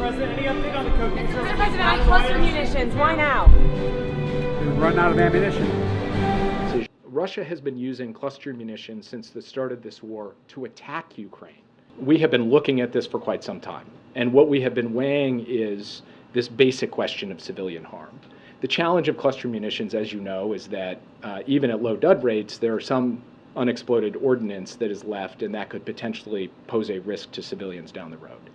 President, any update on the cocaine? Mr. President, on cluster munitions, why now? We've run out of ammunition. Russia has been using cluster munitions since the start of this war to attack Ukraine. We have been looking at this for quite some time, and what we have been weighing is this basic question of civilian harm. The challenge of cluster munitions, as you know, is that even at low dud rates, there are some unexploded ordnance that is left, and that could potentially pose a risk to civilians down the road.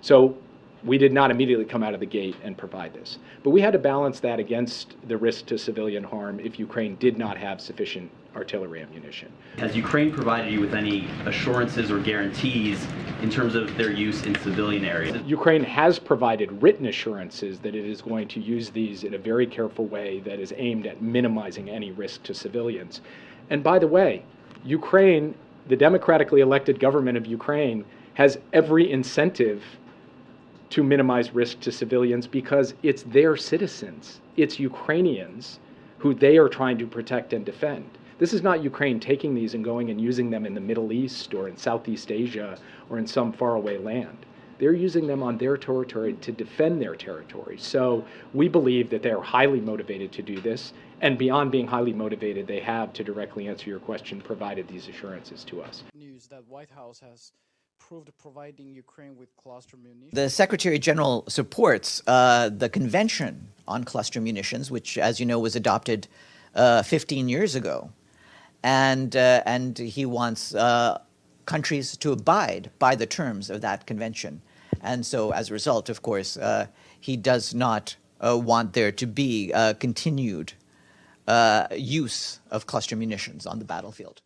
So we did not immediately come out of the gate and provide this. But we had to balance that against the risk to civilian harm if Ukraine did not have sufficient artillery ammunition. Has Ukraine provided you with any assurances or guarantees in terms of their use in civilian areas? Ukraine has provided written assurances that it is going to use these in a very careful way that is aimed at minimizing any risk to civilians. And by the way, Ukraine, the democratically elected government of Ukraine, has every incentive to minimize risk to civilians because it's their citizens, it's Ukrainians who they are trying to protect and defend. This is not Ukraine taking these and going and using them in the Middle East or in Southeast Asia or in some faraway land. They're using them on their territory to defend their territory. So we believe that they are highly motivated to do this, and beyond being highly motivated, they have, to directly answer your question, provided these assurances to us. News that White House has proved providing Ukraine with cluster munitions. The Secretary General supports the Convention on Cluster Munitions, which, as you know, was adopted 15 years ago. And he wants countries to abide by the terms of that convention. And so, as a result, of course, he does not want there to be continued use of cluster munitions on the battlefield.